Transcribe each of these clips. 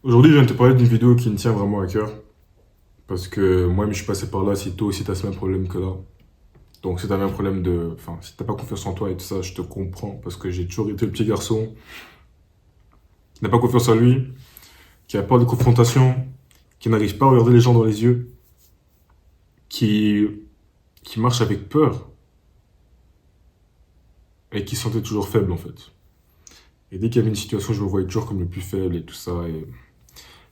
Aujourd'hui, je viens de te parler d'une vidéo qui me tient vraiment à cœur. Parce que moi-même, je suis passé par là. Si toi aussi, tu as ce même problème que là. Donc, si tu as le même problème de. Enfin, si tu pas confiance en toi et tout ça, je te comprends. Parce que j'ai toujours été le petit garçon qui n'a pas confiance en lui, qui a peur des confrontations, qui n'arrive pas à regarder les gens dans les yeux, qui, qui marche avec peur et qui se sentait toujours faible en fait. Et dès qu'il y avait une situation, je me voyais toujours comme le plus faible et tout ça. Et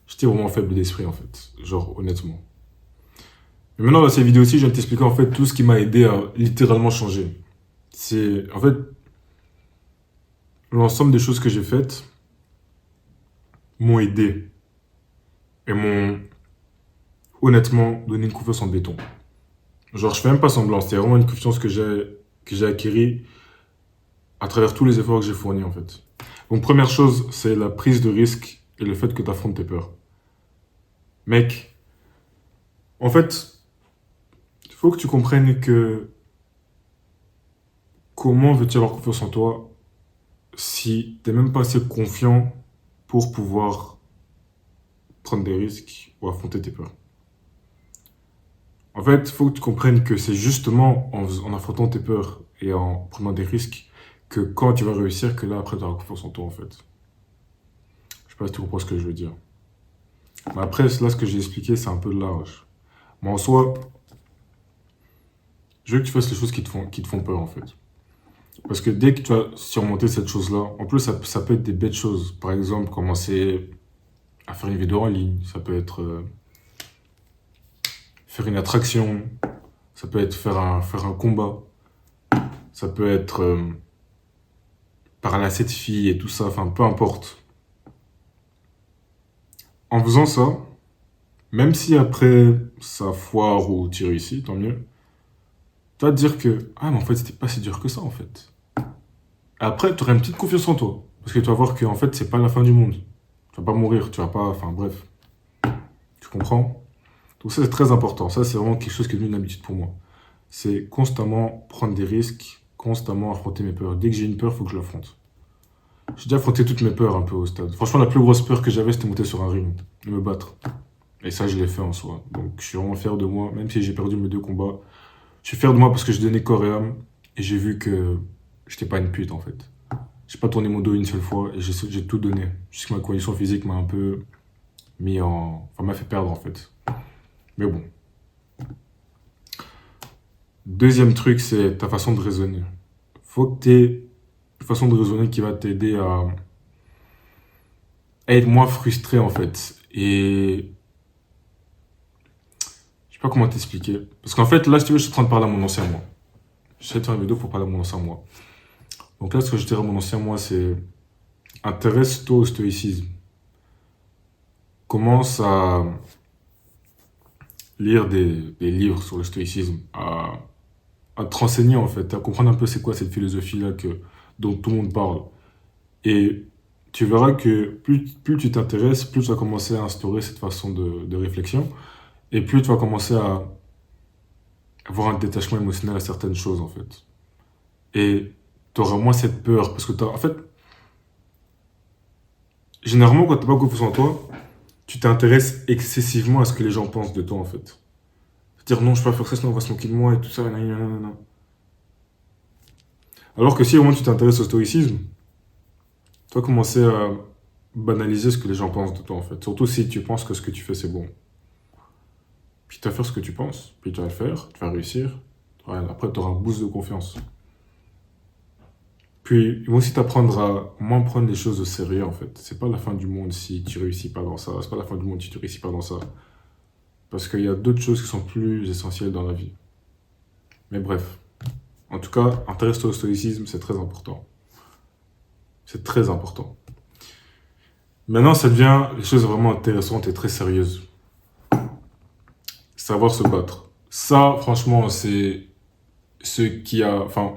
j'étais vraiment faible d'esprit en fait. Genre, honnêtement. Mais maintenant, dans cette vidéo-ci, je viens de t'expliquer en fait tout ce qui m'a aidé à littéralement changer. C'est en fait l'ensemble des choses que j'ai faites m'ont aidé et m'ont honnêtement donné une confiance en béton. Genre, je fais même pas semblant, c'est vraiment une confiance que j'ai acquérie à travers tous les efforts que j'ai fournis en fait. Donc, première chose, c'est la prise de risque et le fait que tu affrontes tes peurs. Mec, en fait, il faut que tu comprennes que comment veux-tu avoir confiance en toi si t'es même pas assez confiant pour pouvoir prendre des risques ou affronter tes peurs. En fait, il faut que tu comprennes que c'est justement en affrontant tes peurs et en prenant des risques que quand tu vas réussir, que là, après, tu auras confiance en toi, en fait. Je sais pas si tu comprends ce que je veux dire. Mais après, là, ce que j'ai expliqué, c'est un peu large. Mais en soi, je veux que tu fasses les choses qui te font peur, en fait. Parce que dès que tu vas surmonter cette chose-là, en plus, ça peut être des bêtes choses. Par exemple, commencer à faire une vidéo en ligne. Ça peut être faire une attraction. Ça peut être faire un combat. Ça peut être parler à cette fille et tout ça, enfin peu importe. En faisant ça, même si après ça foire ou tu réussis, tant mieux, tu vas te dire que ah mais en fait c'était pas si dur que ça en fait. Après tu auras une petite confiance en toi parce que tu vas voir que en fait c'est pas la fin du monde. Tu vas pas mourir, tu vas pas, enfin bref, tu comprends? Donc ça c'est très important. Ça c'est vraiment quelque chose qui est devenu une habitude pour moi. C'est constamment prendre des risques, constamment affronter mes peurs. Dès que j'ai une peur, il faut que je l'affronte. J'ai déjà affronté toutes mes peurs un peu au stade. Franchement, la plus grosse peur que j'avais, c'était monter sur un ring et me battre. Et ça, je l'ai fait en soi. Donc, je suis vraiment fier de moi, même si j'ai perdu mes deux combats. Je suis fier de moi parce que j'ai donné corps et âme et j'ai vu que j'étais pas une pute en fait. J'ai pas tourné mon dos une seule fois et j'ai tout donné. Juste que ma condition physique m'a un peu mis en. Enfin, m'a fait perdre en fait. Mais bon. Deuxième truc, c'est ta façon de raisonner. Faut que tu aies une façon de raisonner qui va t'aider à être moins frustré en fait. Et je sais pas comment t'expliquer. Parce qu'en fait, là, si tu veux, je suis en train de parler à mon ancien moi. J'essaie de faire une vidéo pour parler à mon ancien moi. Donc là, ce que je dirais à mon ancien moi, c'est intéresse-toi au stoïcisme. Commence à lire des livres sur le stoïcisme, à te renseigner en fait, à comprendre un peu c'est quoi cette philosophie-là dont tout le monde parle. Et tu verras que plus tu t'intéresses, plus tu vas commencer à instaurer cette façon de réflexion, et plus tu vas commencer à avoir un détachement émotionnel à certaines choses en fait. Et tu auras moins cette peur, parce que en fait, généralement quand tu n'as pas confiance en toi, tu t'intéresses excessivement à ce que les gens pensent de toi en fait. Dire non, je peux pas faire ça, sinon on va se moquer de moi et tout ça, nanana. Alors que si vraiment tu t'intéresses au stoïcisme, tu vas commencer à banaliser ce que les gens pensent de toi en fait. Surtout si tu penses que ce que tu fais c'est bon. Puis tu vas faire ce que tu penses, puis tu vas le faire, tu vas réussir. Ouais, après tu auras un boost de confiance. Puis ils vont aussi t'apprendre à moins prendre les choses au sérieux en fait. C'est pas la fin du monde si tu réussis pas dans ça. C'est pas la fin du monde si tu réussis pas dans ça. Parce qu'il y a d'autres choses qui sont plus essentielles dans la vie. Mais bref. En tout cas, intéresse-toi au stoïcisme, c'est très important. C'est très important. Maintenant, ça devient les choses vraiment intéressantes et très sérieuses. Savoir se battre. Ça, franchement, c'est ce qui a. Enfin,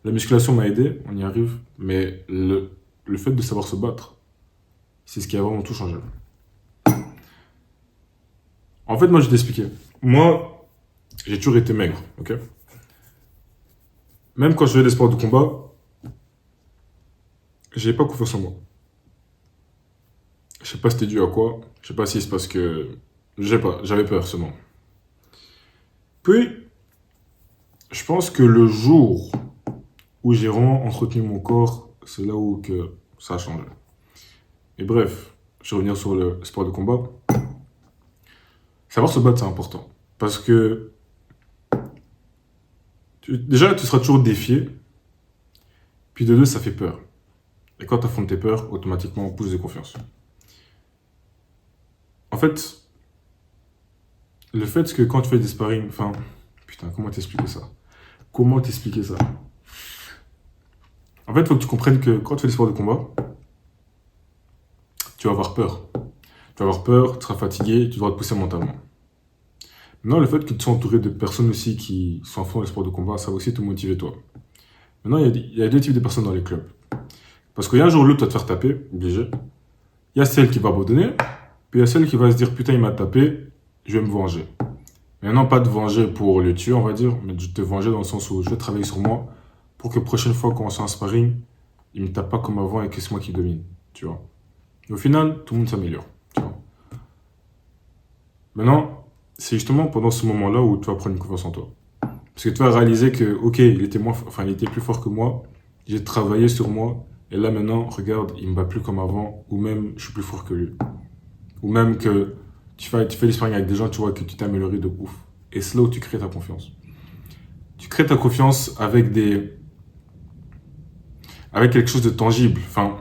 la musculation m'a aidé, on y arrive, mais le fait de savoir se battre, c'est ce qui a vraiment tout changé. En fait, moi, je vais t'expliquer. Moi, j'ai toujours été maigre, ok? Même quand je faisais des sports de combat, j'ai pas confiance en moi. Je sais pas si c'était dû à quoi. Je sais pas si c'est parce que... Je sais pas, j'avais peur seulement. Puis, je pense que le jour où j'ai vraiment entretenu mon corps, c'est là où que ça a changé. Et bref, je vais revenir sur le sport de combat. Savoir se battre, c'est important. Parce que déjà, tu seras toujours défié. Puis de deux, ça fait peur. Et quand tu affrontes tes peurs, automatiquement, plus de confiance. En fait, le fait que quand tu fais des sparring, enfin, putain, comment t'expliquer ça? Comment t'expliquer ça? En fait, il faut que tu comprennes que quand tu fais des sports de combat, tu vas avoir peur. Tu vas avoir peur, tu seras fatigué, tu dois te pousser mentalement. Maintenant, le fait que tu sois entouré de personnes aussi qui sont à fond dans les sports de combat, ça va aussi te motiver toi. Maintenant, il y a deux types de personnes dans les clubs. Parce qu'il y a un jour où l'autre va te faire taper, obligé. Il y a celle qui va abandonner, puis il y a celle qui va se dire putain, il m'a tapé, je vais me venger. Maintenant, pas de venger pour le tuer, on va dire, mais de te venger dans le sens où je vais travailler sur moi pour que la prochaine fois qu'on soit en sparring, il me tape pas comme avant et que c'est moi qui domine, tu vois. Et au final, tout le monde s'améliore, tu vois. Maintenant, c'est justement pendant ce moment-là où tu vas prendre une confiance en toi. Parce que tu vas réaliser que, ok, il était plus fort que moi, j'ai travaillé sur moi, et là maintenant, regarde, il me bat plus comme avant, ou même je suis plus fort que lui. Ou même que tu fais des sparring avec des gens, tu vois que tu t'es amélioré de ouf. Et c'est là où tu crées ta confiance. Tu crées ta confiance avec quelque chose de tangible. Enfin,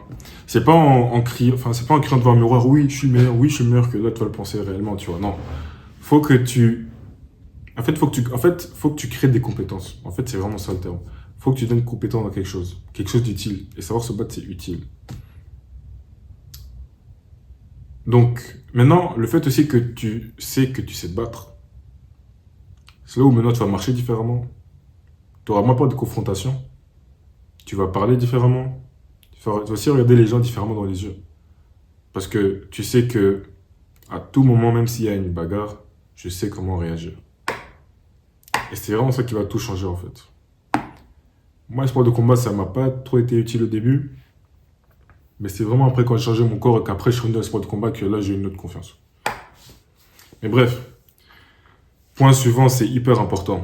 c'est pas en criant, enfin, c'est pas en criant devant un miroir, oui, je suis le meilleur, que là tu vas le penser réellement, tu vois. Non. Faut que tu, faut que tu crées des compétences. En fait, c'est vraiment ça le terme. Faut que tu donnes compétence dans quelque chose d'utile. Et savoir se battre, c'est utile. Donc, maintenant, le fait aussi que tu sais te battre, c'est là où maintenant tu vas marcher différemment. Tu auras moins peur de confrontation. Tu vas parler différemment. Tu vas aussi regarder les gens différemment dans les yeux. Parce que tu sais que à tout moment, même s'il y a une bagarre, je sais comment réagir. Et c'est vraiment ça qui va tout changer en fait. Moi, le sport de combat, ça m'a pas trop été utile au début. Mais c'est vraiment après quand j'ai changé mon corps et qu'après je suis revenu dans le sport de combat que là j'ai eu une autre confiance. Mais bref, point suivant, c'est hyper important.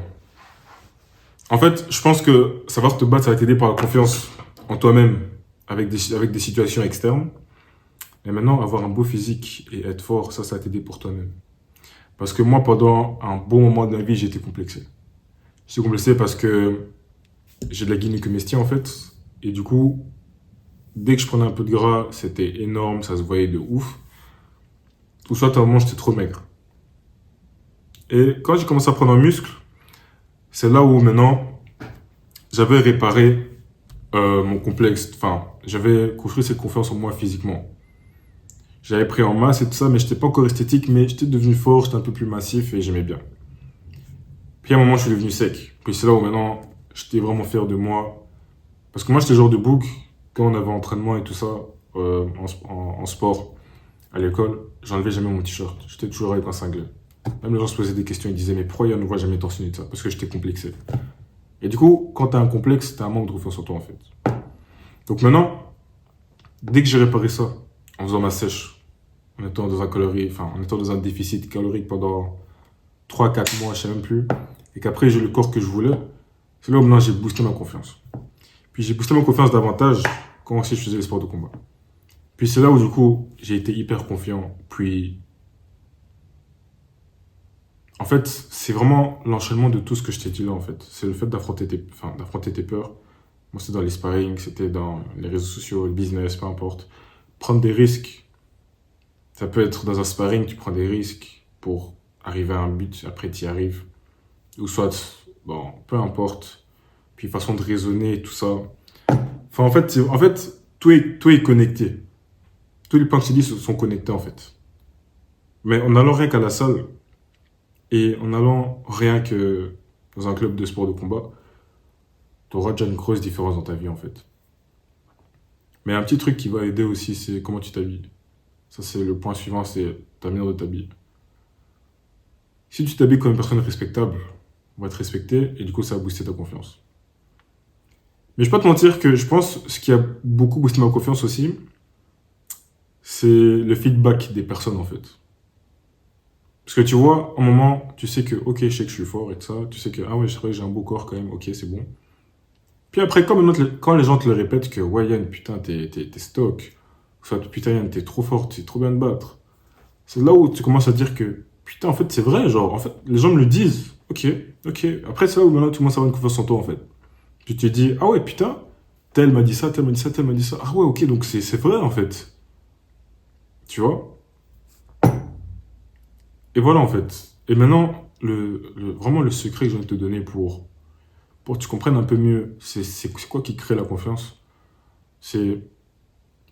En fait, je pense que savoir te battre, ça va t'aider par la confiance en toi-même avec des situations externes. Et maintenant, avoir un beau physique et être fort, ça va t'aider pour toi-même. Parce que moi, pendant un bon moment de ma vie, j'ai été complexé. J'étais complexé parce que j'ai de la gynécomastie en fait. Et du coup, dès que je prenais un peu de gras, c'était énorme, ça se voyait de ouf. Ou soit à un moment, j'étais trop maigre. Et quand j'ai commencé à prendre un muscle, c'est là où maintenant, j'avais réparé mon complexe. Enfin, j'avais construit cette confiance en moi physiquement. J'avais pris en masse et tout ça, mais j'étais pas encore esthétique, mais j'étais devenu fort, j'étais un peu plus massif et j'aimais bien. Puis à un moment, je suis devenu sec. Puis c'est là où maintenant, j'étais vraiment fier de moi. Parce que moi, j'étais le genre de bouc, quand on avait entraînement et tout ça, en sport, à l'école, j'enlevais jamais mon t-shirt. J'étais toujours avec un singlet. Même les gens se posaient des questions, ils disaient, mais pourquoi il ne voit jamais torse nu de ça? Parce que j'étais complexé. Et du coup, quand t'as un complexe, t'as un manque de confiance en toi, en fait. Donc maintenant, dès que j'ai réparé ça, en faisant ma sèche, en étant dans un déficit calorique pendant 3 4 mois, je sais même plus, et qu'après j'ai le corps que je voulais, c'est là où maintenant j'ai boosté ma confiance. Puis j'ai boosté ma confiance davantage quand aussi je faisais les sports de combat. Puis c'est là où du coup j'ai été hyper confiant. Puis en fait c'est vraiment l'enchaînement de tout ce que je t'ai dit là en fait. C'est le fait d'affronter tes peurs. Moi c'était dans les sparring, c'était dans les réseaux sociaux, le business, peu importe. Prendre des risques. Ça peut être dans un sparring, tu prends des risques pour arriver à un but, après tu y arrives. Ou soit, bon, peu importe. Puis façon de raisonner et tout ça. Enfin, en fait tout est connecté. Tous les points que je t'ai dit sont connectés en fait. Mais en allant rien qu'à la salle et en allant rien que dans un club de sport de combat, tu auras déjà une grosse différence dans ta vie en fait. Mais un petit truc qui va aider aussi, c'est comment tu t'habilles. Ça, c'est le point suivant, c'est ta manière de t'habiller. Si tu t'habilles comme une personne respectable, on va te respecter et du coup, ça va booster ta confiance. Mais je vais pas te mentir que je pense ce qui a beaucoup boosté ma confiance aussi, c'est le feedback des personnes, en fait. Parce que tu vois, au moment, tu sais que, ok, je sais que je suis fort et tout ça, tu sais que, ah ouais, c'est vrai que j'ai un beau corps quand même, ok, c'est bon. Puis après, quand les gens te le répètent que, ouais, Yann, putain, t'es stock, ou soit, putain, Yann, t'es trop fort, t'es trop bien de battre, c'est là où tu commences à dire que, putain, en fait, c'est vrai, genre, en fait, les gens me le disent, ok, ok. Après, c'est là où maintenant tu commences à avoir une confiance en toi, en fait. Puis tu te dis, ah ouais, putain, tel m'a dit ça, tel m'a dit ça, tel m'a dit ça, ah ouais, ok, donc c'est vrai, en fait. Tu vois? Et voilà, en fait. Et maintenant, vraiment le secret que je viens de te donner pour que tu comprennes un peu mieux, c'est quoi qui crée la confiance? C'est,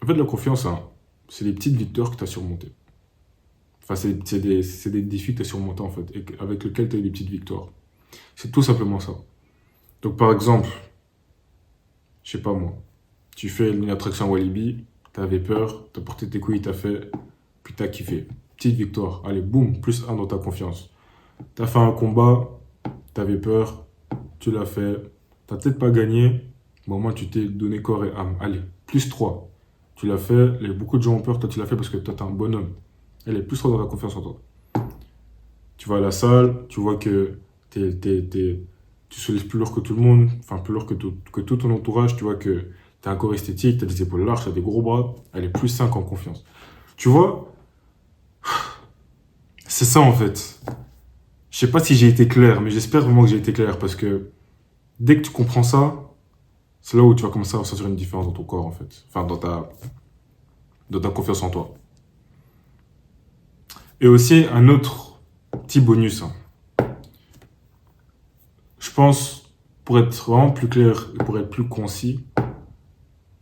en fait, la confiance, hein, c'est des petites victoires que tu as surmontées. Enfin, c'est des défis que tu as surmontés, en fait, avec lesquels tu as eu des petites victoires. C'est tout simplement ça. Donc, par exemple, je sais pas moi, tu fais une attraction à Walibi, t'avais peur, t'as porté tes couilles, t'as fait, puis t'as kiffé. Petite victoire. Allez, boum, plus un dans ta confiance. T'as fait un combat, t'avais peur, tu l'as fait. T'as peut-être pas gagné, mais au moins tu t'es donné corps et âme. Allez, plus 3. Tu l'as fait, beaucoup de gens ont peur, toi tu l'as fait parce que toi t'es un bonhomme. Allez, plus 3 dans ta confiance en toi. Tu vas à la salle, tu vois que tu soulèves plus lourd que tout le monde, enfin plus lourd que tout ton entourage, tu vois que tu as un corps esthétique, tu as des épaules larges, tu as des gros bras, elle est plus 5 en confiance. Tu vois, c'est ça en fait. Je sais pas si j'ai été clair, mais j'espère vraiment que j'ai été clair parce que dès que tu comprends ça, c'est là où tu vas commencer à ressentir une différence dans ton corps en fait. Enfin, dans ta confiance en toi. Et aussi, un autre petit bonus, hein. Je pense, pour être vraiment plus clair et pour être plus concis,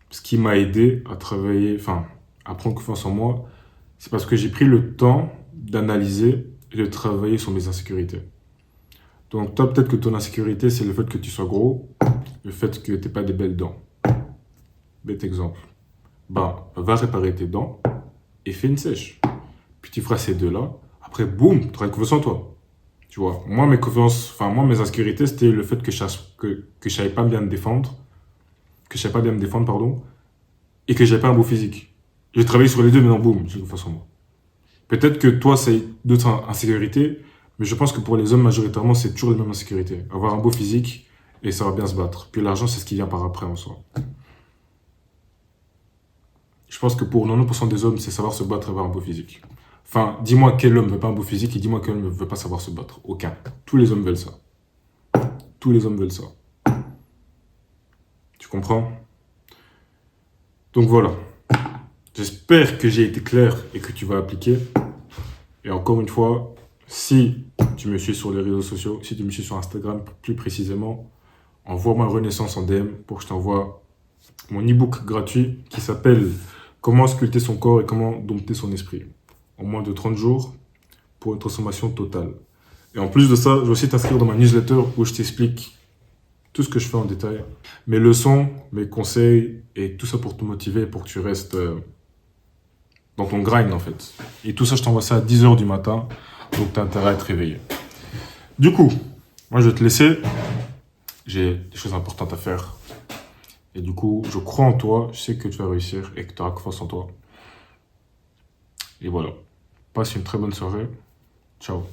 ce qui m'a aidé à travailler, enfin, à prendre confiance en moi, c'est parce que j'ai pris le temps d'analyser et de travailler sur mes insécurités. Donc, toi, peut-être que ton insécurité, c'est le fait que tu sois gros, le fait que tu n'aies pas des belles dents. Bête exemple. Ben, va réparer tes dents et fais une sèche. Puis tu feras ces deux-là. Après, boum, tu auras une confiance en toi. Tu vois, moi, mes insécurités, c'était le fait que je savais pas bien me défendre, que je savais pas bien me défendre, pardon, et que j'avais pas un beau physique. J'ai travaillé sur les deux, mais non, boum, j'ai confiance en moi. Peut-être que toi, c'est d'autres insécurités, mais je pense que pour les hommes, majoritairement, c'est toujours les mêmes insécurités. Avoir un beau physique et ça va bien se battre. Puis l'argent, c'est ce qui vient par après en soi. Je pense que pour 90% des hommes, c'est savoir se battre et avoir un beau physique. Enfin, dis-moi quel homme veut pas un beau physique et dis-moi quel homme ne veut pas savoir se battre. Aucun. Tous les hommes veulent ça. Tous les hommes veulent ça. Tu comprends? Donc voilà. J'espère que j'ai été clair et que tu vas appliquer. Et encore une fois, si tu me suis sur les réseaux sociaux, si tu me suis sur Instagram plus précisément, envoie-moi Renaissance en DM pour que je t'envoie mon e-book gratuit qui s'appelle Comment sculpter son corps et comment dompter son esprit. En moins de 30 jours pour une transformation totale. Et en plus de ça, je vais aussi t'inscrire dans ma newsletter où je t'explique tout ce que je fais en détail. Mes leçons, mes conseils et tout ça pour te motiver et pour que tu restes dans ton grind en fait. Et tout ça, je t'envoie ça à 10h du matin. Donc tu as intérêt à être réveillé. Du coup, moi je vais te laisser. J'ai des choses importantes à faire. Et du coup, je crois en toi. Je sais que tu vas réussir et que tu auras confiance en toi. Et voilà. Passe une très bonne soirée. Ciao.